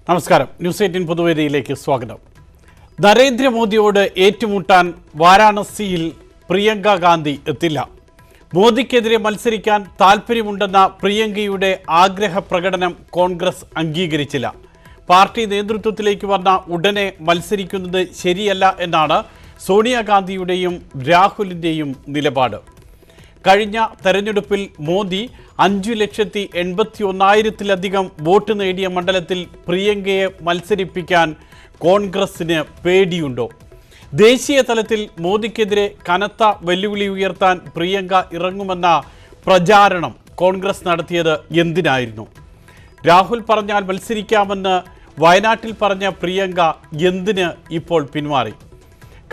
നമസ്കാരം. ന്യൂസ് 18 പൊതുവേദിയിലേക്ക് സ്വാഗതം. നരേന്ദ്രമോദിയോട് ഏറ്റുമുട്ടാൻ വാരാണസിയിൽ പ്രിയങ്ക ഗാന്ധി എത്തില്ല. മോദിക്കെതിരെ മത്സരിക്കാൻ താൽപ്പര്യമുണ്ടെന്ന പ്രിയങ്കയുടെ ആഗ്രഹ പ്രകടനം കോൺഗ്രസ് അംഗീകരിച്ചില്ല. പാർട്ടി നേതൃത്വത്തിലേക്ക് വന്ന ഉടനെ മത്സരിക്കുന്നത് ശരിയല്ല എന്നാണ് സോണിയാഗാന്ധിയുടെയും രാഹുലിൻ്റെയും നിലപാട്. കഴിഞ്ഞ തെരഞ്ഞെടുപ്പിൽ മോദി 5,81,000-ലധികം വോട്ട് നേടിയ മണ്ഡലത്തിൽ പ്രിയങ്കയെ മത്സരിപ്പിക്കാൻ കോൺഗ്രസിന് പേടിയുണ്ടോ? ദേശീയ തലത്തിൽ മോദിക്കെതിരെ കനത്ത വെല്ലുവിളി ഉയർത്താൻ പ്രിയങ്ക ഇറങ്ങുമെന്ന പ്രചാരണം കോൺഗ്രസ് നടത്തിയത് എന്തിനായിരുന്നു? രാഹുൽ പറഞ്ഞാൽ മത്സരിക്കാമെന്ന് വയനാട്ടിൽ പറഞ്ഞ പ്രിയങ്ക എന്തിന് ഇപ്പോൾ പിന്മാറി?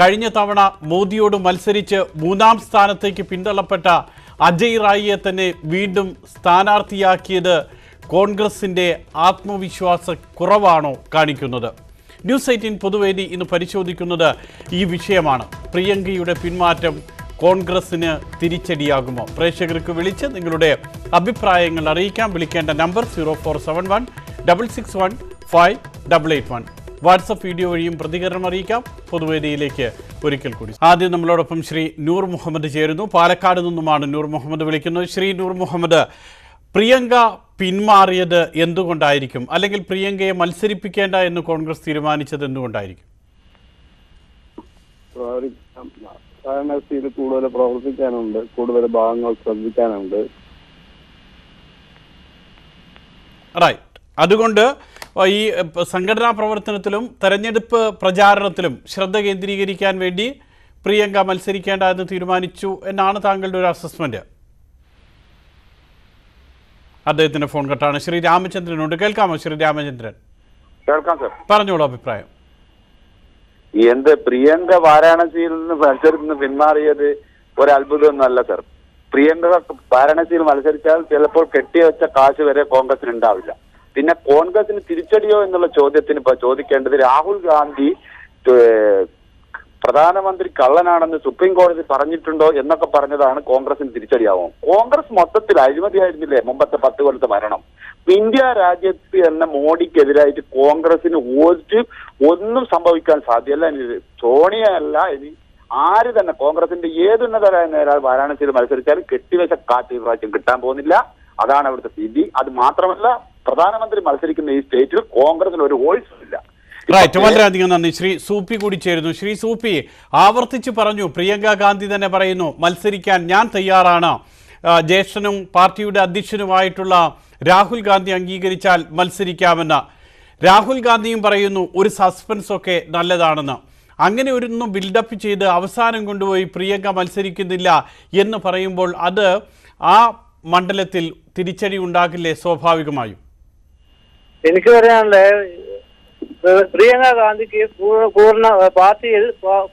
കഴിഞ്ഞ തവണ മോദിയോട് മത്സരിച്ച് 3ാം സ്ഥാനത്തേക്ക് പിന്തള്ളപ്പെട്ട അജയ് റായിയെ തന്നെ വീണ്ടും സ്ഥാനാർത്ഥിയാക്കിയത് കോൺഗ്രസിൻ്റെ ആത്മവിശ്വാസ കുറവാണോ കാണിക്കുന്നത്? ന്യൂസ് 18 പൊതുവേദി ഇന്ന് പരിശോധിക്കുന്നത് ഈ വിഷയമാണ്. പ്രിയങ്കയുടെ പിന്മാറ്റം കോൺഗ്രസിന് തിരിച്ചടിയാകുമോ? പ്രേക്ഷകർക്ക് വിളിച്ച് നിങ്ങളുടെ അഭിപ്രായങ്ങൾ അറിയിക്കാം. വിളിക്കേണ്ട നമ്പർ 0471 661 5881. വാട്സപ്പ് വീഡിയോ വഴിയും പ്രതികരണം അറിയിക്കാം. പൊതുവേദിയിലേക്ക് ഒരിക്കൽ കൂടി ആദ്യം നമ്മളോടൊപ്പം ശ്രീ നൂർ മുഹമ്മദ് ചേരുന്നു. പാലക്കാട് നിന്നുമാണ് നൂർ മുഹമ്മദ് വിളിക്കുന്നത്. ശ്രീ നൂർ മുഹമ്മദ്, പ്രിയങ്ക പിന്മാറിയത് എന്തുകൊണ്ടായിരിക്കും? അല്ലെങ്കിൽ പ്രിയങ്കയെ മത്സരിപ്പിക്കേണ്ട എന്ന് കോൺഗ്രസ് തീരുമാനിച്ചത് എന്തുകൊണ്ടായിരിക്കും? കൂടുതൽ പ്രവർത്തിക്കാനുണ്ട്, കൂടുതൽ ഭാഗങ്ങൾ ശ്രദ്ധിക്കാനുണ്ട്. റൈറ്റ്. അതുകൊണ്ട് ഈ സംഘടനാ പ്രവർത്തനത്തിലും തെരഞ്ഞെടുപ്പ് പ്രചാരണത്തിലും ശ്രദ്ധ കേന്ദ്രീകരിക്കാൻ വേണ്ടി പ്രിയങ്ക മത്സരിക്കേണ്ട എന്ന് തീരുമാനിച്ചു എന്നാണ് താങ്കളുടെ ഒരു അസസ്മെന്റ്. അദ്ദേഹത്തിന്റെ ഫോൺ കട്ടാണ്. ശ്രീ രാമചന്ദ്രനുണ്ട്. കേൾക്കാമോ ശ്രീ രാമചന്ദ്രൻ? കേൾക്കാം സർ, പറഞ്ഞോളൂ അഭിപ്രായം. പ്രിയങ്ക വാരാണസിയിൽ നിന്ന് മത്സരത്തിന് പിന്മാറിയത് ഒരു അത്ഭുതമൊന്നുമല്ല സർ. പ്രിയങ്ക വാരാണസിയിൽ മത്സരിച്ചാൽ ചിലപ്പോൾ കെട്ടിവെച്ച കാശ് വരെ കോൺഗ്രസിന് ഉണ്ടാവില്ല. പിന്നെ കോൺഗ്രസിന് തിരിച്ചടിയോ എന്നുള്ള ചോദ്യത്തിന് ഇപ്പൊ ചോദിക്കേണ്ടത്, രാഹുൽ ഗാന്ധി പ്രധാനമന്ത്രി കള്ളനാണെന്ന് സുപ്രീം കോടതി പറഞ്ഞിട്ടുണ്ടോ എന്നൊക്കെ പറഞ്ഞതാണ് കോൺഗ്രസിന് തിരിച്ചടിയാവും. കോൺഗ്രസ് മൊത്തത്തിൽ അഴിമതിയായിരുന്നില്ലേ മുമ്പത്തെ 10 കൊല്ലത്തെ ഭരണം? ഇന്ത്യ രാജ്യത്ത് തന്നെ മോഡിക്കെതിരായിട്ട് കോൺഗ്രസിന് ഒന്നും സംഭവിക്കാൻ സാധ്യമല്ല. ഇനി സോണിയ അല്ല, ഇനി ആര് തന്നെ കോൺഗ്രസിന്റെ ഏതുന്നതരായ നേരാൾ വാരാണസിയിൽ മത്സരിച്ചാലും കെട്ടിവെച്ച കാറ്റ് പ്രാവശ്യം കിട്ടാൻ പോകുന്നില്ല. അതാണ് അവിടുത്തെ സ്ഥിതി. അത് മാത്രമല്ല, പ്രധാനമന്ത്രി മത്സരിക്കുന്ന ഈ സ്റ്റേറ്റിൽ കോൺഗ്രസിന് ഒരു വോയിസും ഇല്ല. റൈറ്റ്, വളരെയധികം നന്ദി. ശ്രീ സൂപ്പി കൂടി ചേരുന്നു. ശ്രീ സൂപ്പി, ആവർത്തിച്ച് പറഞ്ഞു, പ്രിയങ്ക ഗാന്ധി തന്നെ പറയുന്നു മത്സരിക്കാൻ ഞാൻ തയ്യാറാണ്. ജ്യേഷ്ഠനും പാർട്ടിയുടെ അധ്യക്ഷനുമായിട്ടുള്ള രാഹുൽ ഗാന്ധി അംഗീകരിച്ചാൽ മത്സരിക്കാമെന്ന്. രാഹുൽ ഗാന്ധിയും പറയുന്നു ഒരു സസ്പെൻസ് ഒക്കെ നല്ലതാണെന്ന്. അങ്ങനെ ഒന്നും ബിൽഡപ്പ് ചെയ്ത് അവസാനം കൊണ്ടുപോയി പ്രിയങ്ക മത്സരിക്കുന്നില്ല എന്ന് പറയുമ്പോൾ അത് ആ മണ്ഡലത്തിൽ തിരിച്ചടി ഉണ്ടാകില്ലേ സ്വാഭാവികമായും? എനിക്ക് പറയാനുള്ളത്, പ്രിയങ്ക ഗാന്ധിക്ക് പാർട്ടിയിൽ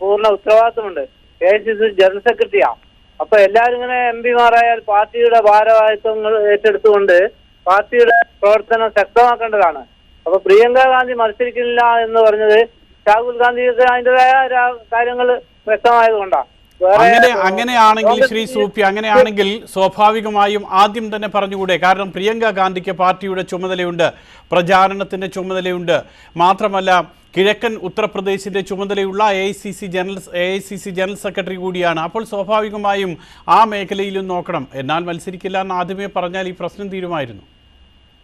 പൂർണ്ണ ഉത്തരവാദിത്തമുണ്ട്. KCC ജനറൽ സെക്രട്ടറിയാണ്. അപ്പൊ എല്ലാവരും ഇങ്ങനെ MP-മാരായാൽ പാർട്ടിയുടെ ഭാരവാഹിത്വങ്ങൾ ഏറ്റെടുത്തുകൊണ്ട് പാർട്ടിയുടെ പ്രവർത്തനം ശക്തമാക്കേണ്ടതാണ്. അപ്പൊ പ്രിയങ്ക ഗാന്ധി മത്സരിക്കുന്നില്ല എന്ന് പറഞ്ഞത് രാഹുൽ ഗാന്ധിക്ക് അതിൻ്റെതായ കാര്യങ്ങൾ വ്യക്തമായതുകൊണ്ടാണ്. അങ്ങനെയാണെങ്കിൽ ശ്രീ സൂപ്പി, അങ്ങനെയാണെങ്കിൽ സ്വാഭാവികമായും ആദ്യം തന്നെ പറഞ്ഞുകൂടെ? കാരണം പ്രിയങ്ക ഗാന്ധിക്ക് പാർട്ടിയുടെ ചുമതലയുണ്ട്, പ്രചാരണത്തിന്റെ ചുമതലയുണ്ട്. മാത്രമല്ല കിഴക്കൻ ഉത്തർപ്രദേശിന്റെ ചുമതലയുള്ള AICC ജനറൽ സെക്രട്ടറി കൂടിയാണ്. അപ്പോൾ സ്വാഭാവികമായും ആ മേഖലയിലും നോക്കണം. എന്നാൽ മത്സരിക്കില്ല എന്ന് ആദ്യമേ പറഞ്ഞാൽ ഈ പ്രശ്നം തീരുമായിരുന്നു.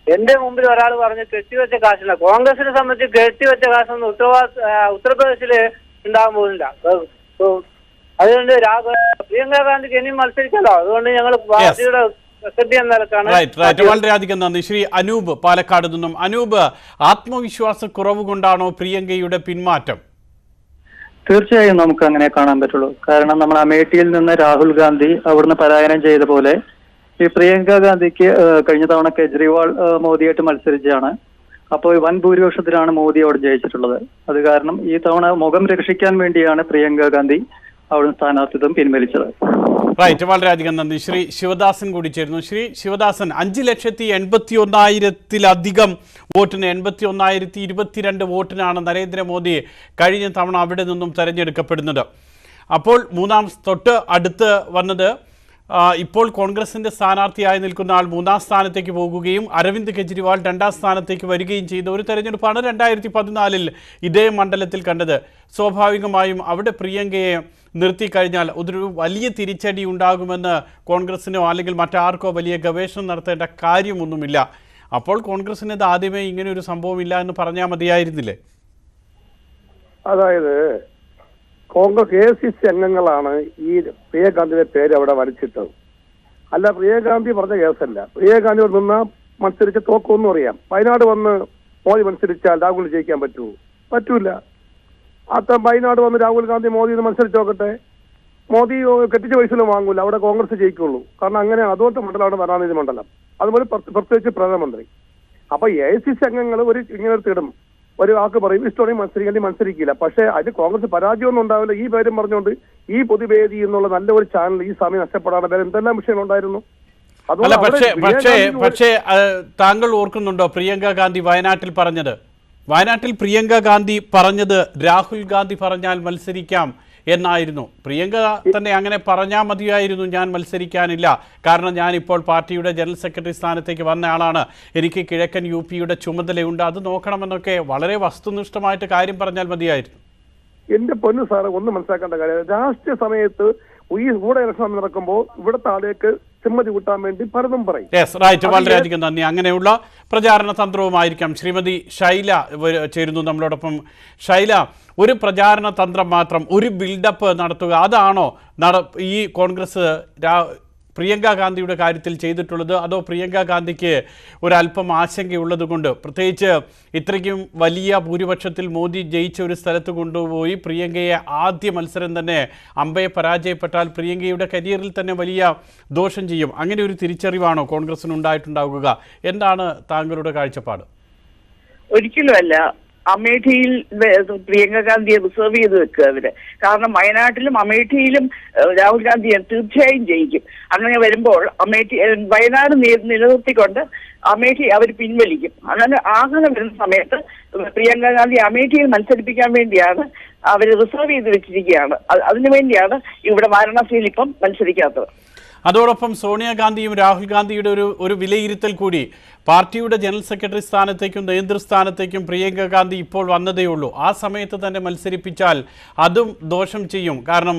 എന്റെ മുമ്പിൽ ഒരാൾ പറഞ്ഞു കെട്ടിവെച്ച കാശില്ല. കോൺഗ്രസിനെ സംബന്ധിച്ച് കെട്ടിവെച്ച കാശൊന്നും ഉത്തർപ്രദേശില് ഉണ്ടാകാൻ പോകുന്നില്ല. അതുകൊണ്ട് പ്രിയങ്ക ഗാന്ധിക്ക് ഇനിയും മത്സരിക്കല്ലോ. അതുകൊണ്ട് ഞങ്ങൾ പാർട്ടിയുടെ സെക്രട്ടറി എന്ന നിലക്കാണ്. വളരെയധികം നന്ദി. ശ്രീ അനൂപ് പാലക്കാട് നിന്നും. അനൂപ്, ആത്മവിശ്വാസ കുറവ് കൊണ്ടാണോ പ്രിയങ്കയുടെ പിന്മാറ്റം? തീർച്ചയായും നമുക്ക് അങ്ങനെ കാണാൻ പറ്റുള്ളൂ. കാരണം നമ്മൾ അമേഠിയിൽ നിന്ന് രാഹുൽ ഗാന്ധി അവിടുന്ന് പലായനം ചെയ്ത പോലെ ഈ പ്രിയങ്ക ഗാന്ധിക്ക് കഴിഞ്ഞ തവണ കെജ്രിവാൾ മോദിയായിട്ട് മത്സരിച്ചാണ്. അപ്പോൾ വൻ ഭൂരിപക്ഷത്തിലാണ് മോദി അവിടെ ജയിച്ചിട്ടുള്ളത്. അത് കാരണം ഈ തവണ മുഖം രക്ഷിക്കാൻ വേണ്ടിയാണ് പ്രിയങ്ക ഗാന്ധി അവിടെ സ്ഥാനാർത്ഥിത്വം പിൻവലിച്ചത്. റൈറ്റ്, വളരെയധികം നന്ദി. ശ്രീ ശിവദാസൻ കൂടി ചേരുന്നു. ശ്രീ ശിവദാസൻ, 5,81,000-ലധികം വോട്ടിന് 81,022 വോട്ടിനാണ് നരേന്ദ്രമോദി കഴിഞ്ഞ തവണ അവിടെ നിന്നും തെരഞ്ഞെടുക്കപ്പെടുന്നത്. അപ്പോൾ തൊട്ട് അടുത്ത് വന്നത് ഇപ്പോൾ കോൺഗ്രസിന്റെ സ്ഥാനാർത്ഥിയായി നിൽക്കുന്ന ആൾ 3ാം സ്ഥാനത്തേക്ക് പോകുകയും അരവിന്ദ് കെജ്രിവാൾ 2ാം സ്ഥാനത്തേക്ക് വരികയും ചെയ്ത ഒരു തെരഞ്ഞെടുപ്പാണ് 2014 ഇതേ മണ്ഡലത്തിൽ കണ്ടത്. സ്വാഭാവികമായും അവിടെ പ്രിയങ്കയെ നിർത്തിക്കഴിഞ്ഞാൽ അതൊരു വലിയ തിരിച്ചടി ഉണ്ടാകുമെന്ന് കോൺഗ്രസിനോ അല്ലെങ്കിൽ മറ്റാർക്കോ വലിയ ഗവേഷണം നടത്തേണ്ട കാര്യമൊന്നുമില്ല. അപ്പോൾ കോൺഗ്രസിന് ഇത് ആദ്യമേ ഇങ്ങനെ ഒരു സംഭവമില്ല എന്ന് പറഞ്ഞാൽ മതിയായിരുന്നില്ലേ? അതായത് കോൺഗ്രസ് ACC അംഗങ്ങളാണ് ഈ പ്രിയകാന്തിയുടെ പേര് അവിടെ വലിച്ചിട്ടത്. അല്ല, പ്രിയകാന്തി പറഞ്ഞ കേസല്ല. പ്രിയകാന്തി നിന്ന് മത്സരിച്ച് തോക്കുമെന്നും അറിയാം. വയനാട് വന്ന് മോദി മത്സരിച്ചാൽ രാഹുൽ ജയിക്കാൻ പറ്റുമോ? പറ്റൂല. വയനാട് വന്ന് രാഹുൽ ഗാന്ധി മോദി മത്സരിച്ച് നോക്കട്ടെ, മോദി കെട്ടിച്ച പൈസയിലും വാങ്ങൂല, അവിടെ കോൺഗ്രസ് ജയിക്കുള്ളൂ. കാരണം അങ്ങനെ അതുകൊണ്ട് മണ്ഡലമാണ് കരുണാനിധി മണ്ഡലം, അതുപോലെ പ്രത്യേകിച്ച് പ്രധാനമന്ത്രി. അപ്പൊ ACC അംഗങ്ങൾ ഇങ്ങനെ തീടും, ഒരു വാക്ക് പറയും, ഇഷ്ടമാണെങ്കിൽ മത്സരിക്കേണ്ടി മത്സരിക്കില്ല. പക്ഷെ അത് കോൺഗ്രസ് പരാജയമൊന്നും ഉണ്ടാവില്ല. ഈ പേരും പറഞ്ഞുകൊണ്ട് ഈ പൊതുവേദി എന്നുള്ള നല്ല ഒരു ചാനൽ ഈ സമയം നഷ്ടപ്പെടാതെ വേറെ എന്തെല്ലാം വിഷയങ്ങൾ ഉണ്ടായിരുന്നു. പക്ഷേ താങ്കൾ ഓർക്കുന്നുണ്ടോ പ്രിയങ്ക ഗാന്ധി വയനാട്ടിൽ പറഞ്ഞത്? വയനാട്ടിൽ പ്രിയങ്ക ഗാന്ധി പറഞ്ഞത് രാഹുൽ ഗാന്ധി പറഞ്ഞാൽ മത്സരിക്കാം എന്നായിരുന്നു. പ്രിയങ്ക തന്നെ അങ്ങനെ പറഞ്ഞാൽ മതിയായിരുന്നു, ഞാൻ മത്സരിക്കാനില്ല, കാരണം ഞാൻ ഇപ്പോൾ പാർട്ടിയുടെ ജനറൽ സെക്രട്ടറി സ്ഥാനത്തേക്ക് വന്ന ആളാണ്, എനിക്ക് കിഴക്കൻ UP-യുടെ ചുമതലയുണ്ട്, അത് നോക്കണമെന്നൊക്കെ വളരെ വസ്തുനിഷ്ഠമായിട്ട് കാര്യം പറഞ്ഞാൽ മതിയായിരുന്നു. എന്റെ പൊന്നു സാറ് ഒന്ന് മനസ്സിലാക്കേണ്ട കാര്യം, രാഷ്ട്രീയ സമയത്ത് ഈ കൂടെ ഇലക്ഷൻ നടക്കുമ്പോൾ ഇവിടുത്തെ ആളേക്ക് സിമ്മതി കൂട്ടാൻ വേണ്ടി പലതും പറയും. വളരെയധികം നന്ദി. അങ്ങനെയുള്ള പ്രചാരണ തന്ത്രവുമായിരിക്കാം. ശ്രീമതി ശൈല ചേരുന്നു നമ്മളോടൊപ്പം. ശൈല, ഒരു പ്രചാരണ തന്ത്രം മാത്രം, ഒരു ബിൽഡപ്പ് നടത്തുക, അതാണോ ഈ കോൺഗ്രസ് പ്രിയങ്ക ഗാന്ധിയുടെ കാര്യത്തിൽ ചെയ്തിട്ടുള്ളത്? അതോ പ്രിയങ്ക ഗാന്ധിക്ക് ഒരല്പം ആശങ്കയുള്ളത് കൊണ്ട്, പ്രത്യേകിച്ച് ഇത്രയ്ക്കും വലിയ ഭൂരിപക്ഷത്തിൽ മോദി ജയിച്ച ഒരു സ്ഥലത്ത് കൊണ്ടുപോയി പ്രിയങ്കയെ ആദ്യ മത്സരം തന്നെ അമ്പയെ പരാജയപ്പെട്ടാൽ പ്രിയങ്കയുടെ കരിയറിൽ തന്നെ വലിയ ദോഷം ചെയ്യും, അങ്ങനെ ഒരു തിരിച്ചറിവാണോ കോൺഗ്രസിന് ഉണ്ടായിട്ടുണ്ടാവുക? എന്താണ് താങ്കളുടെ കാഴ്ചപ്പാട്? ഒരിക്കലുമല്ല. അമേഠിയിൽ പ്രിയങ്ക ഗാന്ധിയെ റിസർവ് ചെയ്ത് വെക്കുക അവര്. കാരണം വയനാട്ടിലും അമേഠിയിലും രാഹുൽ ഗാന്ധി തീർച്ചയായും ജയിക്കും. അങ്ങനെ വരുമ്പോൾ വയനാട് നിലനിർത്തിക്കൊണ്ട് അമേഠി അവർ പിൻവലിക്കും. അങ്ങനെ വരുന്ന സമയത്ത് പ്രിയങ്ക ഗാന്ധി അമേഠിയിൽ മത്സരിപ്പിക്കാൻ വേണ്ടിയാണ് അവർ റിസർവ് ചെയ്ത് വെച്ചിരിക്കുകയാണ്. അതിനുവേണ്ടിയാണ് ഇവിടെ വാരണാസിയിൽ ഇപ്പം മത്സരിക്കാത്തത്. അതോടൊപ്പം സോണിയാഗാന്ധിയും രാഹുൽ ഗാന്ധിയുടെ ഒരു വിലയിരുത്തൽ കൂടി, പാർട്ടിയുടെ ജനറൽ സെക്രട്ടറി സ്ഥാനത്തേക്കും നേതൃസ്ഥാനത്തേക്കും പ്രിയങ്ക ഗാന്ധി ഇപ്പോൾ വന്നതേയുള്ളൂ, ആ സമയത്ത് തന്നെ മത്സരിപ്പിച്ചാൽ അതും ദോഷം ചെയ്യും. കാരണം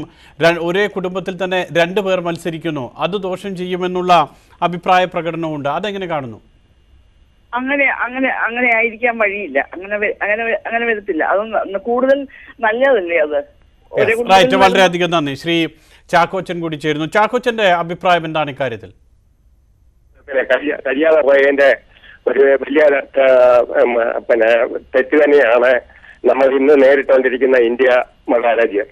ഒരേ കുടുംബത്തിൽ തന്നെ 2 പേർ മത്സരിക്കുന്നു, അത് ദോഷം ചെയ്യുമെന്നുള്ള അഭിപ്രായ പ്രകടനമുണ്ട്. അതെങ്ങനെ കാണുന്നു? അങ്ങനെ ആയിരിക്കാൻ വഴിയില്ല. അങ്ങനെ വരത്തില്ല. അത് കൂടുതൽ നല്ലതല്ലേ അത്? വളരെയധികം നന്ദി. ശ്രീ ചാക്കോച്ചൻ കൂടി ചേരുന്നു. ചാക്കോച്ചന്റെ അഭിപ്രായം എന്താണ് ഇക്കാര്യത്തിൽ? കഴിയാതെ പോയതിന്റെ ഒരു വലിയ തെറ്റ് തന്നെയാണ് നമ്മൾ ഇന്ന് നേരിട്ടുകൊണ്ടിരിക്കുന്ന ഇന്ത്യ മഹാരാജ്യം.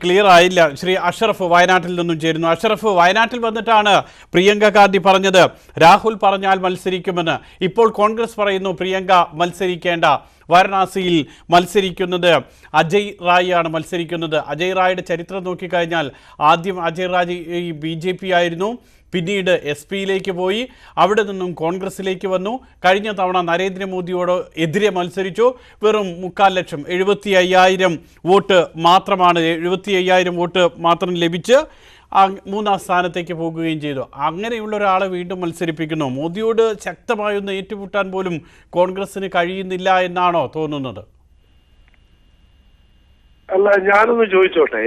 ക്ലിയർ ആയില്ല. ശ്രീ അഷറഫ് വയനാട്ടിൽ നിന്നും ചേരുന്നു. അഷറഫ്, വയനാട്ടിൽ വന്നിട്ടാണ് പ്രിയങ്ക ഗാന്ധി പറഞ്ഞത് രാഹുൽ പറഞ്ഞാൽ മത്സരിക്കുമെന്ന്. ഇപ്പോൾ കോൺഗ്രസ് പറയുന്നു പ്രിയങ്ക മത്സരിക്കേണ്ട, വാരണാസിയിൽ മത്സരിക്കുന്നത് അജയ് റായ് ആണ് മത്സരിക്കുന്നത്. അജയ് റായുടെ ചരിത്രം നോക്കിക്കഴിഞ്ഞാൽ ആദ്യം അജയ് റായ് BJP ആയിരുന്നു, പിന്നീട് SP-യിലേക്ക് പോയി, അവിടെ നിന്നും കോൺഗ്രസിലേക്ക് വന്നു. കഴിഞ്ഞ തവണ നരേന്ദ്രമോദിയോട് എതിരെ മത്സരിച്ചു, വെറും 3.25 ലക്ഷം 75,000 വോട്ട് മാത്രമാണ്, 75,000 വോട്ട് മാത്രം ലഭിച്ച് 3ാം സ്ഥാനത്തേക്ക് പോകുകയും ചെയ്തു. അങ്ങനെയുള്ള ഒരാളെ വീണ്ടും മത്സരിപ്പിക്കുന്നു. മോദിയോട് ശക്തമായൊന്ന് ഏറ്റുമുട്ടാൻ പോലും കോൺഗ്രസിന് കഴിയുന്നില്ല എന്നാണോ തോന്നുന്നത്? അല്ല, ഞാനൊന്ന് ചോദിച്ചോട്ടെ,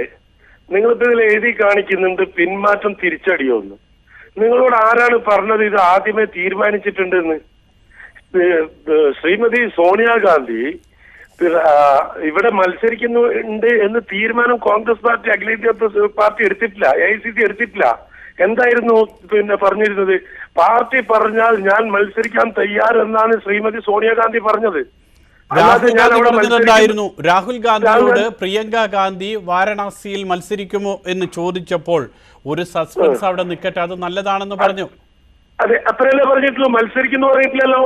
നിങ്ങളിപ്പോ ഇതിൽ എഴുതി കാണിക്കുന്നുണ്ട് പിന്മാറ്റം തിരിച്ചടിയോന്ന്. നിങ്ങളോട് ആരാണ് പറഞ്ഞത് ഇത് ആദ്യമേ തീരുമാനിച്ചിട്ടുണ്ടെന്ന്? ശ്രീമതി സോണിയാഗാന്ധി ഇവിടെ മത്സരിക്കുന്നുണ്ട് എന്ന് തീരുമാനം കോൺഗ്രസ് പാർട്ടി, അഖിലേന്ത്യാ പാർട്ടി എടുത്തിട്ടില്ല, AICC എടുത്തിട്ടില്ല. എന്തായിരുന്നു പറഞ്ഞിരുന്നത്? പാർട്ടി പറഞ്ഞാൽ ഞാൻ മത്സരിക്കാൻ തയ്യാറെന്നാണ് ശ്രീമതി സോണിയാഗാന്ധി പറഞ്ഞത്. രാഹുൽ ഗാന്ധിയോട് പ്രിയങ്ക ഗാന്ധി വാരണാസിയിൽ മത്സരിക്കുമോ എന്ന് ചോദിച്ചപ്പോൾ ഒരു സസ്പെൻസ് അവിടെ നിൽക്കട്ടെ, അത് നല്ലതാണെന്ന് പറഞ്ഞു. അതെ, അത്രയല്ലേ പറഞ്ഞിട്ടുള്ളൂ. മത്സരിക്കുന്നു പറഞ്ഞിട്ടില്ലല്ലോ.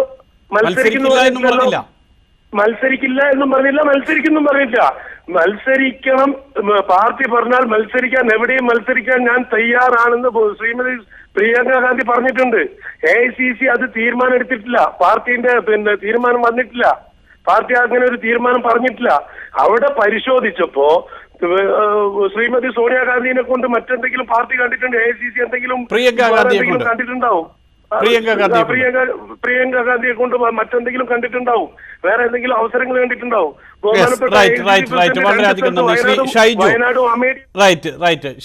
മത്സരിക്കില്ല എന്നും പറഞ്ഞില്ല, മത്സരിക്കുന്നു പറഞ്ഞില്ല. മത്സരിക്കണം, പാർട്ടി പറഞ്ഞാൽ മത്സരിക്കാൻ, എവിടെയും മത്സരിക്കാൻ ഞാൻ തയ്യാറാണെന്ന് ശ്രീമതി പ്രിയങ്ക ഗാന്ധി പറഞ്ഞിട്ടുണ്ട്. AICC അത് തീരുമാനം എടുത്തിട്ടില്ല, പാർട്ടിന്റെ തീരുമാനം വന്നിട്ടില്ല, പാർട്ടി അങ്ങനെ ഒരു തീരുമാനം പറഞ്ഞിട്ടില്ല. അവിടെ പരിശോധിച്ചപ്പോ ശ്രീമതി സോണിയാഗാന്ധിനെ കൊണ്ട് മറ്റെന്തെങ്കിലും പാർട്ടി കണ്ടിട്ടുണ്ട്, AICC എന്തെങ്കിലും കണ്ടിട്ടുണ്ടാവും, പ്രിയങ്ക ഗാന്ധിയെ കൊണ്ട് മറ്റെന്തെങ്കിലും കണ്ടിട്ടുണ്ടാവും, വേറെ എന്തെങ്കിലും അവസരങ്ങൾ കണ്ടിട്ടുണ്ടാവും.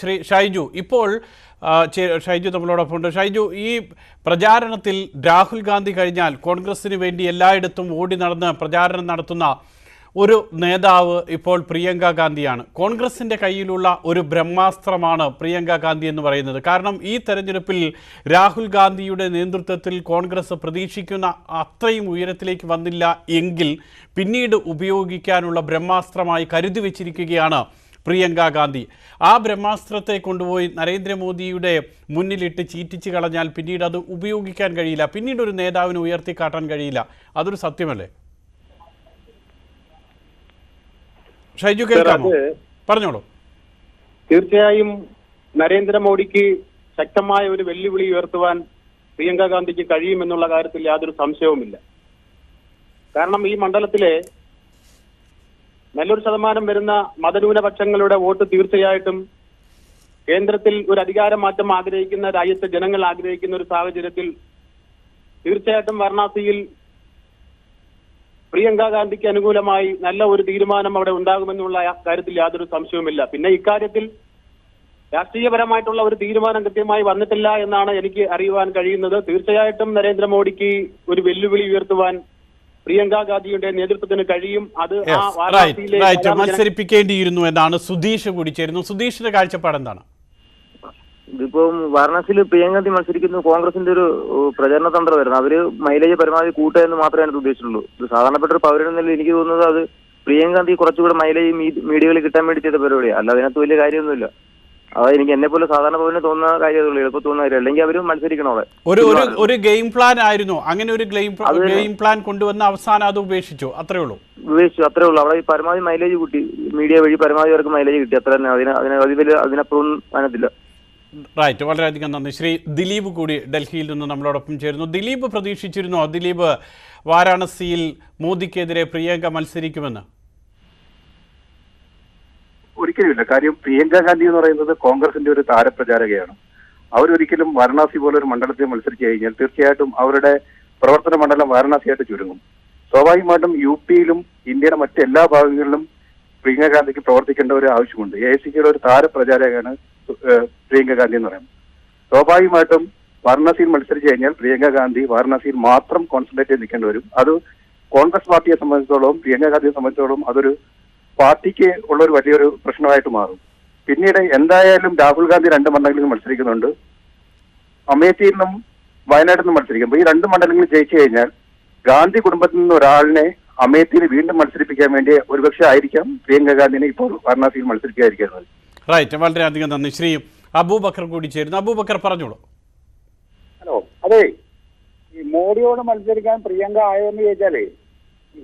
ശ്രീ ഷൈജു, ഇപ്പോൾ ഷൈജു നമ്മളോടൊപ്പം ഉണ്ട്. ഷൈജു, ഈ പ്രചാരണത്തിൽ രാഹുൽ ഗാന്ധി കഴിഞ്ഞാൽ കോൺഗ്രസിന് വേണ്ടി എല്ലായിടത്തും ഓടി നടന്ന് പ്രചാരണം നടത്തുന്ന ഒരു നേതാവ് ഇപ്പോൾ പ്രിയങ്ക ഗാന്ധിയാണ്. കോൺഗ്രസിൻ്റെ കയ്യിലുള്ള ഒരു ബ്രഹ്മാസ്ത്രമാണ് പ്രിയങ്ക ഗാന്ധി എന്ന് പറയുന്നത്. കാരണം ഈ തെരഞ്ഞെടുപ്പിൽ രാഹുൽ ഗാന്ധിയുടെ നേതൃത്വത്തിൽ കോൺഗ്രസ് പ്രതീക്ഷിക്കുന്ന അത്രയും ഉയരത്തിലേക്ക് വന്നില്ല എങ്കിൽ പിന്നീട് ഉപയോഗിക്കാനുള്ള ബ്രഹ്മാസ്ത്രമായി കരുതി വച്ചിരിക്കുകയാണ് പ്രിയങ്ക ഗാന്ധി. ആ ബ്രഹ്മാസ്ത്രത്തെ കൊണ്ടുപോയി നരേന്ദ്രമോദിയുടെ മുന്നിലിട്ട് ചീറ്റിച്ച് കളഞ്ഞാൽ പിന്നീട് അത് ഉപയോഗിക്കാൻ കഴിയില്ല, പിന്നീട് ഒരു നേതാവിന് ഉയർത്തിക്കാട്ടാൻ കഴിയില്ല. അതൊരു സത്യമല്ലേ? ഷൈജു കേൾക്കാമോ? പറഞ്ഞോളൂ. തീർച്ചയായും നരേന്ദ്രമോദിക്ക് ശക്തമായ ഒരു വെല്ലുവിളി ഉയർത്തുവാൻ പ്രിയങ്ക ഗാന്ധിക്ക് കഴിയുമെന്നുള്ള കാര്യത്തിൽ യാതൊരു സംശയവുമില്ല. കാരണം ഈ മണ്ഡലത്തിലെ നല്ലൊരു ശതമാനം വരുന്ന മതന്യൂനപക്ഷങ്ങളുടെ വോട്ട് തീർച്ചയായിട്ടും കേന്ദ്രത്തിൽ ഒരു അധികാര മാറ്റം ആഗ്രഹിക്കുന്ന, രാജ്യത്തെ ജനങ്ങൾ ആഗ്രഹിക്കുന്ന ഒരു സാഹചര്യത്തിൽ തീർച്ചയായിട്ടും വാരണാസിയിൽ പ്രിയങ്ക ഗാന്ധിക്ക് അനുകൂലമായി നല്ല ഒരു തീരുമാനം അവിടെ ഉണ്ടാകുമെന്നുള്ള കാര്യത്തിൽ യാതൊരു സംശയവുമില്ല. പിന്നെ ഇക്കാര്യത്തിൽ രാഷ്ട്രീയപരമായിട്ടുള്ള ഒരു തീരുമാനം കൃത്യമായി വന്നിട്ടില്ല എന്നാണ് എനിക്ക് അറിയുവാൻ കഴിയുന്നത്. തീർച്ചയായിട്ടും നരേന്ദ്രമോദിക്ക് ഒരു വെല്ലുവിളി ഉയർത്തുവാൻ പ്രിയങ്ക ഗാന്ധിയുടെ നേതൃത്വത്തിന് കഴിയും. അത് മത്സരിപ്പിക്കേണ്ടിയിരുന്നു എന്നാണ് സുധീഷ് കൂടി ചേരുന്നു. സുധീഷിന്റെ കാഴ്ചപ്പാട് എന്താണ്? ഇതിപ്പം വാരണാസിയിൽ പ്രിയങ്ക ഗാന്ധി മത്സരിക്കുന്നത് കോൺഗ്രസിന്റെ ഒരു പ്രചരണ തന്ത്രമായിരുന്നു. അവര് മൈലേജ് പരമാവധി കൂട്ടുക എന്ന് മാത്രമേ അതിന് ഉദ്ദേശിച്ചുള്ളൂ. ഇത് സാധാരണപ്പെട്ട ഒരു പൗരനെന്ന നിലയിൽ എനിക്ക് തോന്നുന്നത് അത് പ്രിയങ്ക ഗാന്ധി കുറച്ചുകൂടെ മൈലേജ് മീഡിയകളിൽ കിട്ടാൻ വേണ്ടി ചെയ്ത പരിപാടിയാണ്. അല്ല, അതിനകത്ത് വലിയ കാര്യമൊന്നുമില്ല. അതായത് എനിക്ക് എന്നെ പോലെ സാധാരണ പൗരന് തോന്നുന്ന കാര്യമുള്ളൂ, എളുപ്പം തോന്നുന്ന കാര്യം. അല്ലെങ്കിൽ അവരും മത്സരിക്കണം. അവിടെ ഒരു ഗെയിം പ്ലാൻ ആയിരുന്നു. അങ്ങനെ ഒരു ഗെയിം പ്ലാൻ കൊണ്ടുവന്ന അവസാനം അത് ഉപേക്ഷിച്ചു, അത്രേ ഉള്ളൂ. അവിടെ പരമാവധി മൈലേജ് കൂട്ടി, മീഡിയ വഴി പരമാവധി അവർക്ക് മൈലേജ് കിട്ടി, അത്ര തന്നെ. അതിനപ്പുറം അതിനകത്തില്ല. റൈറ്റ്, വളരെയധികം നന്ദി. ശ്രീ ദിലീപ് കൂടി ഡൽഹിയിൽ നിന്ന് നമ്മളോടൊപ്പം ചേരുന്നു. ദിലീപ് പ്രതീക്ഷിച്ചിരുന്നോ ദിലീപ് വാരാണസിയിൽ മോദിക്കെതിരെ പ്രിയങ്ക മത്സരിക്കുമെന്ന്? ഒരിക്കലുമില്ല. കാര്യം പ്രിയങ്ക ഗാന്ധി എന്ന് പറയുന്നത് കോൺഗ്രസിന്റെ ഒരു താരപ്രചാരകയാണ്. അവരൊരിക്കലും വാരണാസി പോലെ ഒരു മണ്ഡലത്തിൽ മത്സരിച്ചു കഴിഞ്ഞാൽ തീർച്ചയായിട്ടും അവരുടെ പ്രവർത്തന മണ്ഡലം വാരണാസിയായിട്ട് ചുരുങ്ങും. സ്വാഭാവികമായിട്ടും UP-യിലും ഇന്ത്യയുടെ മറ്റെല്ലാ ഭാഗങ്ങളിലും പ്രിയങ്ക ഗാന്ധിക്ക് പ്രവർത്തിക്കേണ്ട ഒരു ആവശ്യമുണ്ട്. AICCയുടെ ഒരു താരപ്രചാരകയാണ് പ്രിയങ്ക ഗാന്ധി എന്ന് പറയുന്നത്. സ്വാഭാവികമായിട്ടും വാരണാസിയിൽ മത്സരിച്ചു കഴിഞ്ഞാൽ പ്രിയങ്ക ഗാന്ധി വാരണാസിയിൽ മാത്രം കോൺസെൻട്രേറ്റ് ചെയ്ത് നിൽക്കേണ്ടി വരും. അത് കോൺഗ്രസ് പാർട്ടിയെ സംബന്ധിച്ചിടത്തോളം, പ്രിയങ്ക ഗാന്ധിയെ സംബന്ധിച്ചിടത്തോളം അതൊരു പാർട്ടിക്ക് ഉള്ളൊരു വലിയൊരു പ്രശ്നമായിട്ട് മാറും. പിന്നീട് എന്തായാലും രാഹുൽ ഗാന്ധി 2 മണ്ഡലങ്ങളിൽ മത്സരിക്കുന്നുണ്ട്. അമേഠിയിൽ നിന്നും വയനാട്ടിൽ നിന്നും മത്സരിക്കും. ഈ 2 മണ്ഡലങ്ങളിൽ ജയിച്ചു കഴിഞ്ഞാൽ ഗാന്ധി കുടുംബത്തിൽ നിന്ന് ഒരാളിനെ അമേഠിയിൽ വീണ്ടും മത്സരിപ്പിക്കാൻ വേണ്ടി ഒരുപക്ഷെ ആയിരിക്കാം പ്രിയങ്ക ഗാന്ധിനെ ഇപ്പോൾ വാരണാസിയിൽ മത്സരിക്കാതിരിക്കുന്നത്. റൈറ്റ്, വളരെയധികം നന്ദി. ശ്രീ അബൂബക്കർ കൂടി ചേരുന്നു. അബൂബക്കർ പറഞ്ഞോളൂ. ഹലോ, അതെ, ഈ മോഡിയോട് മത്സരിക്കാൻ പ്രിയങ്ക ആയോന്ന് ചോദിച്ചാലേ,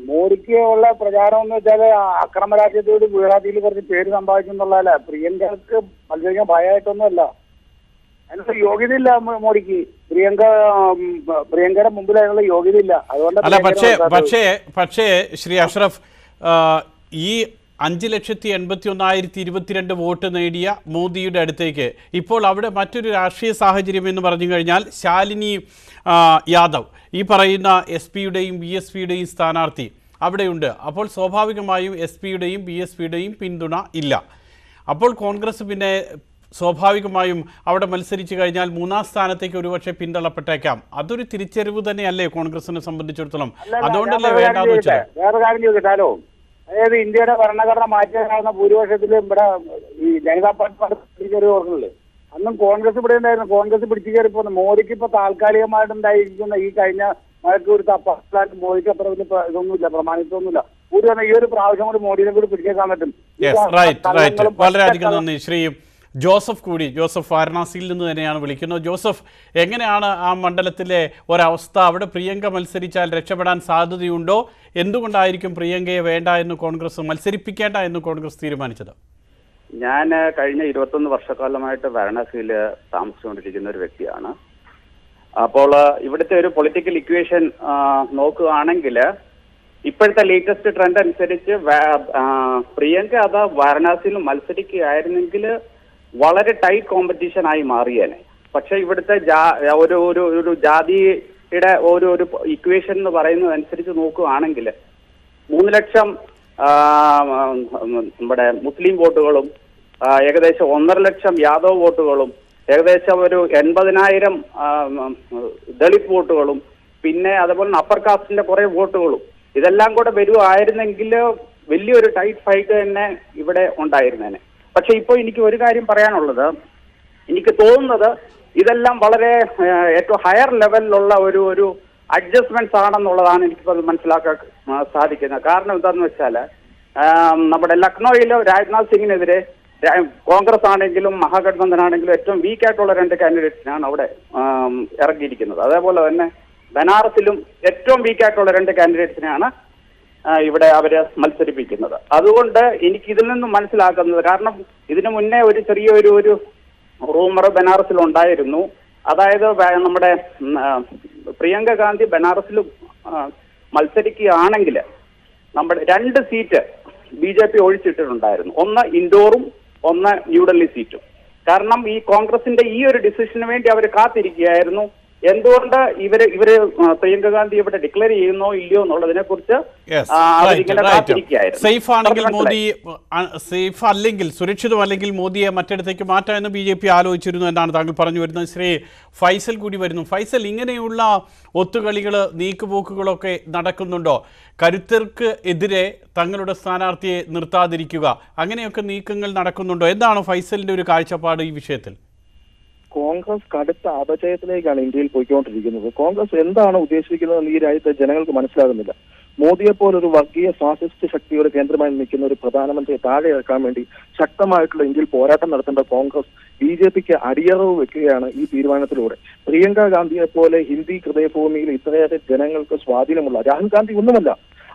മോഡിക്ക് ഉള്ള പ്രചാരം എന്ന് വെച്ചാൽ അക്രമ രാജ്യത്തോട് ഗുജറാത്തിയിൽ കുറച്ച് പേര് സമ്പാദിച്ചെന്നുള്ളതല്ല. പ്രിയങ്കക്ക് മത്സരിക്കാൻ ഭയമായിട്ടൊന്നുമല്ല. അതിനുള്ള യോഗ്യത ഇല്ല മോഡിക്ക്. പ്രിയങ്കയുടെ മുമ്പിൽ അതിനുള്ള യോഗ്യത ഇല്ല. അതുകൊണ്ട് പക്ഷേ ശ്രീ അഷ്റഫ്, ഈ 5,81,022 വോട്ട് നേടിയ മോദിയുടെ അടുത്തേക്ക് ഇപ്പോൾ അവിടെ മറ്റൊരു രാഷ്ട്രീയ സാഹചര്യം എന്ന് പറഞ്ഞു കഴിഞ്ഞാൽ ശാലിനി യാദവ്, ഈ പറയുന്ന SP-യുടെയും BSPയുടെയും സ്ഥാനാർത്ഥി അവിടെയുണ്ട്. അപ്പോൾ സ്വാഭാവികമായും SP-യുടെയും BSPയുടെയും പിന്തുണ ഇല്ല. അപ്പോൾ കോൺഗ്രസ് പിന്നെ സ്വാഭാവികമായും അവിടെ മത്സരിച്ചു കഴിഞ്ഞാൽ 3ാം സ്ഥാനത്തേക്ക് ഒരുപക്ഷെ പിന്തള്ളപ്പെട്ടേക്കാം. അതൊരു തിരിച്ചറിവ് തന്നെയല്ലേ കോൺഗ്രസിനെ സംബന്ധിച്ചിടത്തോളം? അതുകൊണ്ടല്ലേ വേണ്ടാന്ന് വെച്ചാൽ. വേറെ കാര്യം ചോദിച്ചാലോ, അതായത് ഇന്ത്യയുടെ ഭരണഘടന മാറ്റിയാകുന്ന ഭൂരിപക്ഷത്തിൽ ഇവിടെ ഈ ജനതാ പാർട്ടി ഓർക്കുന്നില്ലേ, അന്നും കോൺഗ്രസ് ഇവിടെ ഉണ്ടായിരുന്നു. കോൺഗ്രസ് പിടിച്ചു കയറി പോകുന്നു. മോദിക്ക് ഇപ്പൊ താൽക്കാലികമായിട്ടുണ്ടായിരിക്കുന്ന ഈ കഴിഞ്ഞ മഴക്ക് ഒരു മോദിക്ക് അത്ര വലിയ ഇതൊന്നുമില്ല, പ്രമാണിത്വമൊന്നുമില്ല. കൂടി ഈ ഒരു പ്രാവശ്യം കൂടി മോദിനെ കൂടി പിടിച്ചേക്കാൻ പറ്റും. വളരെയധികം നന്ദി. ശ്രീ ജോസഫ് കൂടി, ജോസഫ് വാരണാസിയിൽ നിന്ന് തന്നെയാണ് വിളിക്കുന്നത്. ജോസഫ്, എങ്ങനെയാണ് ആ മണ്ഡലത്തിലെ ഒരവസ്ഥ? അവിടെ പ്രിയങ്ക മത്സരിച്ചാൽ രക്ഷപ്പെടാൻ സാധ്യതയുണ്ടോ? എന്തുകൊണ്ടായിരിക്കും പ്രിയങ്കയെ വേണ്ട എന്ന് കോൺഗ്രസ്, മത്സരിപ്പിക്കേണ്ട എന്ന് കോൺഗ്രസ് തീരുമാനിച്ചത്? ഞാൻ കഴിഞ്ഞ 21 വർഷക്കാലമായിട്ട് വാരണാസിയിൽ താമസിച്ചുകൊണ്ടിരിക്കുന്ന ഒരു വ്യക്തിയാണ്. അപ്പോൾ ഇവിടുത്തെ ഒരു പൊളിറ്റിക്കൽ ഇക്വേഷൻ നോക്കുകയാണെങ്കിൽ ഇപ്പോഴത്തെ ലേറ്റസ്റ്റ് ട്രെൻഡ് അനുസരിച്ച് പ്രിയങ്ക അത് വാരണാസിയിൽ മത്സരിക്കുകയായിരുന്നെങ്കിൽ വളരെ ടൈറ്റ് കോമ്പറ്റീഷൻ ആയി മാറിയേനെ. പക്ഷെ ഇവിടുത്തെ ഒരു ജാതിയുടെ ഒരു ഇക്വേഷൻ എന്ന് പറയുന്നത് അനുസരിച്ച് നോക്കുകയാണെങ്കിൽ 3 ലക്ഷം നമ്മുടെ മുസ്ലിം വോട്ടുകളും ഏകദേശം 1.5 ലക്ഷം യാദവ് വോട്ടുകളും ഏകദേശം ഒരു 80,000 ദളിത് വോട്ടുകളും പിന്നെ അതുപോലെ അപ്പർ കാസ്റ്റിന്റെ കുറെ വോട്ടുകളും ഇതെല്ലാം കൂടെ വരുമായിരുന്നെങ്കിൽ വലിയൊരു ടൈറ്റ് ഫൈറ്റ് തന്നെ ഇവിടെ ഉണ്ടായിരുന്നേനെ. പക്ഷെ ഇപ്പോൾ എനിക്ക് ഒരു കാര്യം പറയാനുള്ളത്, എനിക്ക് തോന്നുന്നത് ഇതെല്ലാം വളരെ ഏറ്റവും ഹയർ ലെവലിലുള്ള ഒരു അഡ്ജസ്റ്റ്മെന്റ്സ് ആണെന്നുള്ളതാണ് എനിക്കിപ്പോൾ മനസ്സിലാക്കാൻ സാധിക്കുന്നത്. കാരണം എന്താണെന്ന് വെച്ചാൽ നമ്മുടെ ലക്നൌയിൽ രാജ്നാഥ് സിംഗിനെതിരെ കോൺഗ്രസ് ആണെങ്കിലും മഹാഗഠബന്ധൻ ആണെങ്കിലും ഏറ്റവും വീക്കായിട്ടുള്ള 2 കാൻഡിഡേറ്റ്സിനാണ് അവിടെ ഇറങ്ങിയിരിക്കുന്നത്. അതേപോലെ തന്നെ ബനാറസിലും ഏറ്റവും വീക്കായിട്ടുള്ള 2 കാൻഡിഡേറ്റ്സിനെയാണ് ഇവിടെ അവര് മത്സരിപ്പിക്കുന്നത്. അതുകൊണ്ട് എനിക്ക് ഇതിൽ നിന്നും മനസ്സിലാക്കുന്നത്, കാരണം ഇതിനു മുന്നേ ഒരു ചെറിയൊരു റൂമർ ബനാറസിൽ ഉണ്ടായിരുന്നു. അതായത് നമ്മുടെ പ്രിയങ്ക ഗാന്ധി ബനാറസിൽ മത്സരിക്കുകയാണെങ്കിൽ നമ്മുടെ 2 സീറ്റ് BJP ഒഴിച്ചിട്ടിട്ടുണ്ടായിരുന്നു. ഒന്ന് ഇൻഡോറും ഒന്ന് ന്യൂഡൽഹി സീറ്റും. കാരണം ഈ കോൺഗ്രസിന്റെ ഈ ഒരു ഡിസിഷന് വേണ്ടി അവർ കാത്തിരിക്കുകയായിരുന്നു. എന്തുകൊണ്ട് ഇവര് പ്രിയങ്ക ഗാന്ധി ഇവിടെ ഡിക്ലെയർ ചെയ്യുന്നോ ഇല്ലയോ എന്നുള്ളതിനെ കുറിച്ച് സേഫ് ആണെങ്കിൽ മോദി, സേഫ് അല്ലെങ്കിൽ സുരക്ഷിതമല്ലെങ്കിൽ മോദിയെ മറ്റിടത്തേക്ക് മാറ്റാമെന്ന് BJP ആലോചിച്ചിരുന്നു എന്നാണ് താങ്കൾ പറഞ്ഞു വരുന്നത്. ശ്രീ ഫൈസൽ കൂടി വരുന്നു. ഫൈസൽ, ഇങ്ങനെയുള്ള ഒത്തുകളികൾ നീക്കുപോക്കുകളൊക്കെ നടക്കുന്നുണ്ടോ? കരുത്തർക്ക് എതിരെ തങ്ങളുടെ സ്ഥാനാർത്ഥിയെ നിർത്താതിരിക്കുക, അങ്ങനെയൊക്കെ നീക്കങ്ങൾ നടക്കുന്നുണ്ടോ? എന്താണ് ഫൈസലിന്റെ ഒരു കാഴ്ചപ്പാട് ഈ വിഷയത്തിൽ? കോൺഗ്രസ് കടുത്ത അപജയത്തിലേക്കാണ് ഇന്ത്യയിൽ പോയിക്കൊണ്ടിരിക്കുന്നത്. കോൺഗ്രസ് എന്താണ് ഉദ്ദേശിക്കുന്നതെന്ന് ഈ രാജ്യത്തെ ജനങ്ങൾക്ക് മനസ്സിലാകുന്നില്ല. മോദിയെ പോലൊരു വർഗീയ ഫാസിസ്റ്റ് ശക്തിയുടെ കേന്ദ്രമായി നിൽക്കുന്ന ഒരു പ്രധാനമന്ത്രിയെ താഴെ ഇറക്കാൻ വേണ്ടി ശക്തമായിട്ടുള്ള ഇന്ത്യയിൽ പോരാട്ടം നടത്തേണ്ട കോൺഗ്രസ് BJPക്ക് അടിയറവ് വെക്കുകയാണ് ഈ തീരുമാനത്തിലൂടെ. പ്രിയങ്ക ഗാന്ധിയെ പോലെ ഹിന്ദി ഹൃദയഭൂമിയിൽ ഇത്രയേറെ ജനങ്ങൾക്ക് സ്വാധീനമുള്ള രാഹുൽ ഗാന്ധി ഒന്നുമല്ല.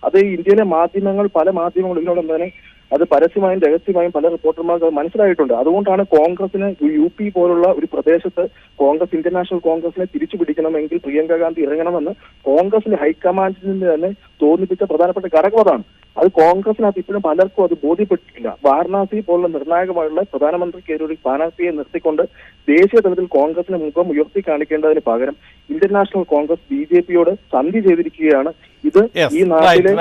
അത് ഇന്ത്യയിലെ മാധ്യമങ്ങൾ, പല മാധ്യമങ്ങളും ഇതിനോടൊപ്പം തന്നെ അത് പരസ്യമായും രഹസ്യമായും പല റിപ്പോർട്ടർമാർക്ക് മനസ്സിലായിട്ടുണ്ട്. അതുകൊണ്ടാണ് കോൺഗ്രസിന് UP പോലുള്ള ഒരു പ്രദേശത്ത് കോൺഗ്രസ് ഇന്റർനാഷണൽ കോൺഗ്രസിനെ തിരിച്ചു പിടിക്കണമെങ്കിൽ പ്രിയങ്ക ഗാന്ധി ഇറങ്ങണമെന്ന് കോൺഗ്രസിന്റെ ഹൈക്കമാൻഡിൽ നിന്ന് തന്നെ തോന്നിപ്പിച്ച പ്രധാനപ്പെട്ട ഘടകം അതാണ്. അത് കോൺഗ്രസിനകത്ത് ഇപ്പോഴും പലർക്കും അത് ബോധ്യപ്പെട്ടിട്ടില്ല. വാരണാസി പോലുള്ള നിർണായകമായുള്ള പ്രധാനമന്ത്രിക്ക് ഒരു സ്ഥാനാർത്ഥിയെ നിർത്തിക്കൊണ്ട് ദേശീയ തലത്തിൽ കോൺഗ്രസിന് മുഖം ഉയർത്തി കാണിക്കേണ്ടതിന് പകരം ഇന്റർനാഷണൽ കോൺഗ്രസ് BJPയോട് സന്ധി ചെയ്തിരിക്കുകയാണ്. ഇത് ഈ നാട്ടിലെ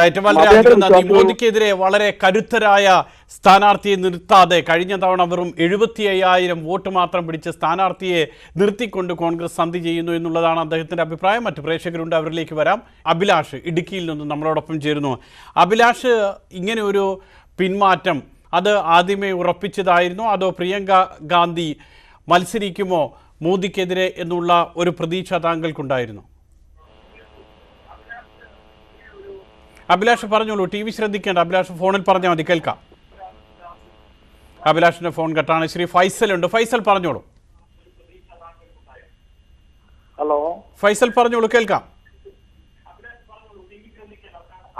മോദിക്കെതിരെ വളരെ കരുത്തരായ സ്ഥാനാർത്ഥിയെ നിർത്താതെ കഴിഞ്ഞ തവണ വെറും 75,000 വോട്ട് മാത്രം പിടിച്ച് സ്ഥാനാർത്ഥിയെ നിർത്തിക്കൊണ്ട് കോൺഗ്രസ് സന്ധി ചെയ്യുന്നു എന്നുള്ളതാണ് അദ്ദേഹത്തിന്റെ അഭിപ്രായം. മറ്റു പ്രേക്ഷകരുണ്ട്, അവരിലേക്ക് വരാം. അഭിലാഷ് ഇടുക്കിയിൽ നിന്നും നമ്മളോടൊപ്പം ചേരുന്നു. അഭിലാഷ്, ഇങ്ങനെ ഒരു പിന്മാറ്റം അത് ആദ്യമേ ഉറപ്പിച്ചതായിരുന്നോ, അതോ പ്രിയങ്ക ഗാന്ധി മത്സരിക്കുമോ മോദിക്കെതിരെ എന്നുള്ള ഒരു പ്രതീക്ഷ താങ്കൾക്കുണ്ടായിരുന്നു? അഭിലാഷ് പറഞ്ഞോളൂ, TV ശ്രദ്ധിക്കേണ്ട. അഭിലാഷ് ഫോണിൽ പറഞ്ഞാൽ മതി, കേൾക്കാം. അഭിലാഷിന്റെ ഫോൺ കട്ടാണ്. ശ്രീ ഫൈസൽ ഉണ്ട്. ഫൈസൽ പറഞ്ഞോളൂ. ഹലോ ഫൈസൽ പറഞ്ഞോളൂ, കേൾക്കാം.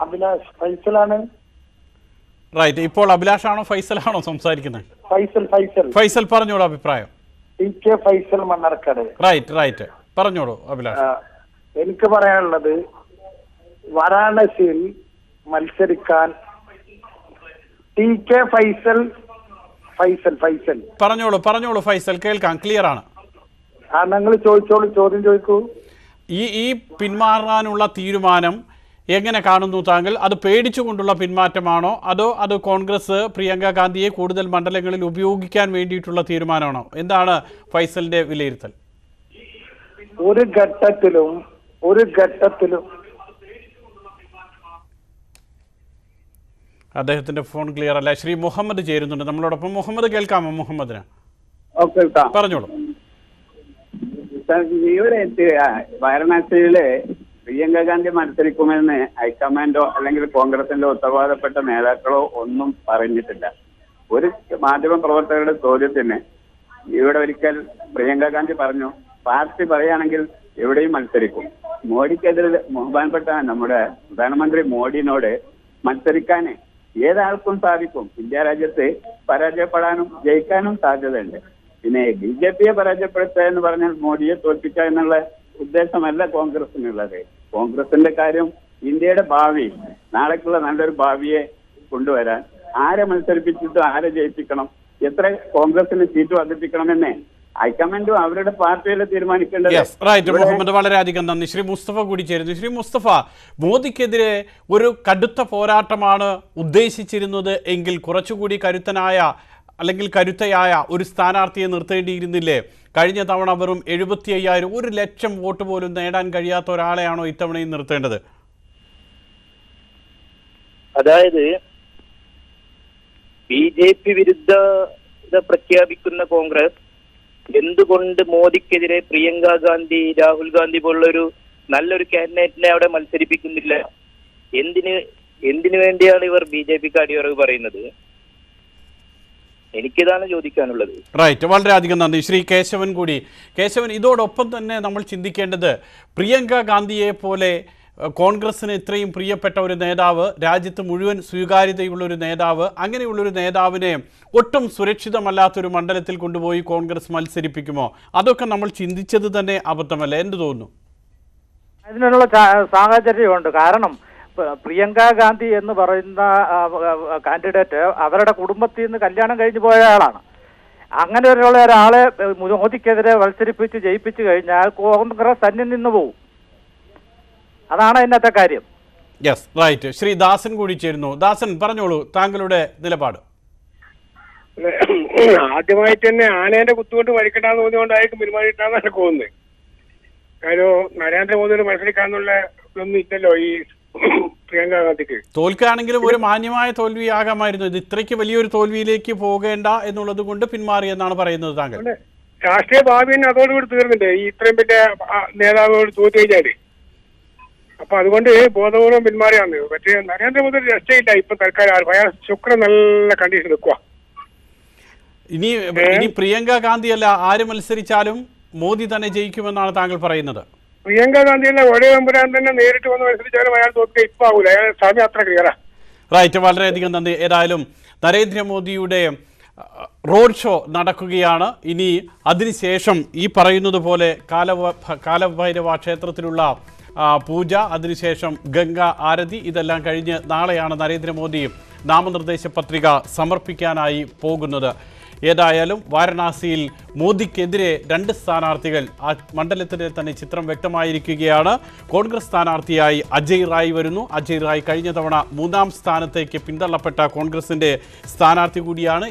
അഭിലാഷ് ഫൈസലാണ്. റൈറ്റ്. ഇപ്പോൾ അഭിലാഷാണോ ഫൈസലാണോ സംസാരിക്കുന്നത്? ഫൈസൽ പറഞ്ഞോളൂ അഭിപ്രായം. TK ഫൈസൽ മണ്ണാർക്കാട്. റൈറ്റ് പറഞ്ഞോളൂ അഭിലാഷ്. എനിക്ക് പറയാനുള്ളത്, വാരാണസിയിൽ മത്സരിക്കാൻ TK ഫൈസൽ പറഞ്ഞോളൂ ഫൈസൽ, കേൾക്കാം, ക്ലിയർ ആണ്. നിങ്ങൾ ചോദിച്ചോളൂ, ചോദ്യം ചോദിക്കൂ. ഈ പിന്മാറാനുള്ള തീരുമാനം എങ്ങനെ കാണുന്നു താങ്കൾ? അത് പേടിച്ചുകൊണ്ടുള്ള പിന്മാറ്റമാണോ, അതോ അത് കോൺഗ്രസ് പ്രിയങ്ക ഗാന്ധിയെ കൂടുതൽ മണ്ഡലങ്ങളിൽ ഉപയോഗിക്കാൻ വേണ്ടിയിട്ടുള്ള തീരുമാനമാണോ? എന്താണ് ഫൈസലിന്റെ വിലയിരുത്തൽ? ഒരു ഘട്ടത്തിലും അദ്ദേഹത്തിന്റെ ഫോൺ ക്ലിയർ അല്ല. ശ്രീ മുഹമ്മദ് ചേരുന്നുണ്ട് നമ്മളോടൊപ്പം. മുഹമ്മദ്, കേൾക്കാമോ? മുഹമ്മദിന് പറഞ്ഞോളൂ. വാരണാസിയിലെ പ്രിയങ്ക ഗാന്ധി മത്സരിക്കുമെന്ന് ഹൈക്കമാൻഡോ അല്ലെങ്കിൽ കോൺഗ്രസിന്റെ ഉത്തരവാദപ്പെട്ട നേതാക്കളോ ഒന്നും പറഞ്ഞിട്ടില്ല. ഒരു മാധ്യമ പ്രവർത്തകരുടെ ചോദ്യത്തിന് ഇവിടെ ഒരിക്കൽ പ്രിയങ്ക ഗാന്ധി പറഞ്ഞു, പാർട്ടി പറയുകയാണെങ്കിൽ എവിടെയും മത്സരിക്കും. മോഡിക്കെതിരെ ബഹുമാനപ്പെട്ട നമ്മുടെ പ്രധാനമന്ത്രി മോഡിനോട് മത്സരിക്കാൻ ഏതാൾക്കും സാധിക്കും. ഇന്ത്യ രാജ്യത്ത് പരാജയപ്പെടാനും ജയിക്കാനും സാധ്യതയുണ്ട്. പിന്നെ BJPയെ പരാജയപ്പെടുത്തുക എന്ന് പറഞ്ഞാൽ മോഡിയെ തോൽപ്പിക്കുക എന്നുള്ള ഉദ്ദേശമല്ല കോൺഗ്രസിനുള്ളത്. കോൺഗ്രസിന്റെ കാര്യം ഇന്ത്യയുടെ ഭാവി, നാളേക്കുള്ള നല്ലൊരു ഭാവിയെ കൊണ്ടുവരാൻ ആരെ മത്സരിപ്പിച്ചിട്ട് ആരെ ജയിപ്പിക്കണം, എത്ര കോൺഗ്രസിന് സീറ്റ് വർദ്ധിപ്പിക്കണമെന്ന് ഹൈക്കമാൻഡും അവരുടെ പാർട്ടിയിലെ തീരുമാനിക്കേണ്ടത്. റൈറ്റ് മുഹമ്മദ്, വളരെയധികം നന്ദി. ശ്രീ മുസ്തഫ കൂടി ചേരുന്നു. ശ്രീ മുസ്തഫ, മോദിക്കെതിരെ ഒരു കടുത്ത പോരാട്ടമാണ് ഉദ്ദേശിച്ചിരുന്നത് എങ്കിൽ കുറച്ചുകൂടി കരുത്തനായ അല്ലെങ്കിൽ കരുത്തയായ ഒരു സ്ഥാനാർത്ഥിയെ നിർത്തേണ്ടിയിരുന്നില്ലേ? കഴിഞ്ഞ തവണ വെറും 75,000 1 ലക്ഷം വോട്ട് പോലും നേടാൻ കഴിയാത്ത ഒരാളെയാണോ ഇത്തവണയും നിർത്തേണ്ടത്? അതായത് BJP വിരുദ്ധത പ്രഖ്യാപിക്കുന്ന കോൺഗ്രസ് എന്തുകൊണ്ട് മോദിക്കെതിരെ പ്രിയങ്ക ഗാന്ധി, രാഹുൽ ഗാന്ധി പോലുള്ളൊരു നല്ലൊരു കാൻഡിഡേറ്റിനെ അവിടെ മത്സരിപ്പിക്കുന്നില്ല? എന്തിനു വേണ്ടിയാണ് ഇവർ BJPക്ക് അടിയറവ് പറയുന്നത്? എനിക്കിതാണ് ചോദിക്കാനുള്ളത്. റൈറ്റ്, വളരെയധികം നന്ദി. ശ്രീ കേശവൻ കൂടി. കേശവൻ, ഇതോടൊപ്പം തന്നെ നമ്മൾ ചിന്തിക്കേണ്ടത് പ്രിയങ്ക ഗാന്ധിയെ പോലെ കോൺഗ്രസിന് ഇത്രയും പ്രിയപ്പെട്ട ഒരു നേതാവ്, രാജ്യത്ത് മുഴുവൻ സ്വീകാര്യതയുള്ള ഒരു നേതാവ്, അങ്ങനെയുള്ളൊരു നേതാവിനെ ഒട്ടും സുരക്ഷിതമല്ലാത്തൊരു മണ്ഡലത്തിൽ കൊണ്ടുപോയി കോൺഗ്രസ് മത്സരിപ്പിക്കുമോ? അതൊക്കെ നമ്മൾ ചിന്തിച്ചത് തന്നെ അബദ്ധമല്ല, എന്ത് തോന്നുന്നു? അതിനുള്ള സാഹചര്യമുണ്ട്. കാരണം പ്രിയങ്ക ഗാന്ധി എന്ന് പറയുന്ന കാൻഡിഡേറ്റ് അവരുടെ കുടുംബത്തിൽ നിന്ന് കല്യാണം കഴിഞ്ഞു പോയ ആളാണ്. അങ്ങനെയുള്ള ഒരാളെ മോദിക്കെതിരെ മത്സരിപ്പിച്ച് ജയിപ്പിച്ചു കഴിഞ്ഞാൽ കോൺഗ്രസ് അന്യം നിന്ന് പോകും. അതാണ് ഇന്നത്തെ കാര്യം. Yes, right. ശ്രീ ദാസൻ കൂടി ചേരുന്നു. ദാസൻ, പറഞ്ഞോളൂ താങ്കളുടെ നിലപാട്. ആദ്യമായിട്ട് തന്നെ ആനേന്റെ കുത്തുകൊണ്ട് മരിക്കണ്ടെന്ന് തോന്നിയോണ്ടായിരിക്കും പെരുമാറിയിട്ടാന്ന് എനിക്ക് തോന്നുന്നത്. കാര്യം നരേന്ദ്രമോദിയോട് മത്സരിക്കാന്നുള്ള ഒന്നും ഇല്ലല്ലോ ഈ പ്രിയങ്ക ഗാന്ധിക്ക്. തോൽക്കുകയാണെങ്കിലും ഒരു മാന്യമായ തോൽവിയാകാമായിരുന്നു. ഇത് ഇത്രയ്ക്ക് വലിയൊരു തോൽവിയിലേക്ക് പോകേണ്ട എന്നുള്ളത് കൊണ്ട് പിന്മാറി എന്നാണ് പറയുന്നത് താങ്കൾ. രാഷ്ട്രീയ ഭാവി തന്നെ അതോടുകൂടി തീർന്നിട്ടുണ്ട് ഈ ഇത്രയും വലിയ നേതാവോട് തോറ്റു കഴിഞ്ഞാല്. അപ്പൊ അതുകൊണ്ട് ബോധപൂർവ്വം പിന്മാറിയാന്ന്. പക്ഷേ നരേന്ദ്രമോദി രക്ഷയില്ല ഇപ്പൊ തൽക്കാലം. അയാൾ ശുക്രൻ നല്ല കണ്ടീഷൻ നിൽക്കുക. ഇനി പ്രിയങ്ക ഗാന്ധി അല്ല ആര് മത്സരിച്ചാലും മോദി തന്നെ ജയിക്കുമെന്നാണ് താങ്കൾ പറയുന്നത്. പ്രിയങ്ക ഗാന്ധിയല്ല ഒരേ നമ്പുരാൻ തന്നെ നേരിട്ട് വന്ന് മത്സരിച്ചാലും അയാൾ തോൽക്കുക ഇപ്പൊ ആവൂല. അയാൾ സമയം അത്ര ക്ലിയറാ. റൈറ്റ്, വളരെയധികം നന്ദി. ഏതായാലും നരേന്ദ്രമോദിയുടെ റോഡ് ഷോ നടക്കുകയാണ്. ഇനി അതിനുശേഷം ഈ പറയുന്നത് പോലെ കാലഭൈരവ ക്ഷേത്രത്തിലുള്ള പൂജ, അതിനുശേഷം ഗംഗ ആരതി, ഇതെല്ലാം കഴിഞ്ഞ് നാളെയാണ് നരേന്ദ്രമോദി നാമനിർദ്ദേശ പത്രിക സമർപ്പിക്കാനായി പോകുന്നത്. ഏതായാലും വാരണാസിയിൽ മോദിക്കെതിരെ 2 സ്ഥാനാർത്ഥികൾ, ആ മണ്ഡലത്തിലെ തന്നെ ചിത്രം വ്യക്തമായിരിക്കുകയാണ്. കോൺഗ്രസ് സ്ഥാനാർത്ഥിയായി അജയ് റായ് വരുന്നു. അജയ് റായ് കഴിഞ്ഞ തവണ 3ാം സ്ഥാനത്തേക്ക് പിന്തള്ളപ്പെട്ട കോൺഗ്രസിൻ്റെ സ്ഥാനാർത്ഥി കൂടിയാണ്.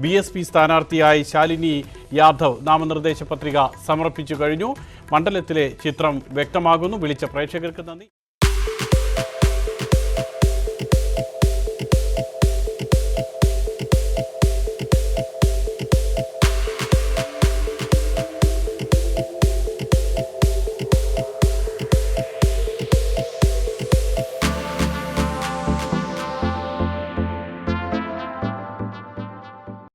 BSP സ്ഥാനാർത്ഥിയായി ശാലിനി യാദവ് നാമനിർദ്ദേശ പത്രിക സമർപ്പിച്ചു കഴിഞ്ഞു. മണ്ഡലത്തിലെ ചിത്രം വ്യക്തമാകുന്നു. വിളിച്ച പ്രേക്ഷകർക്ക് നന്ദി.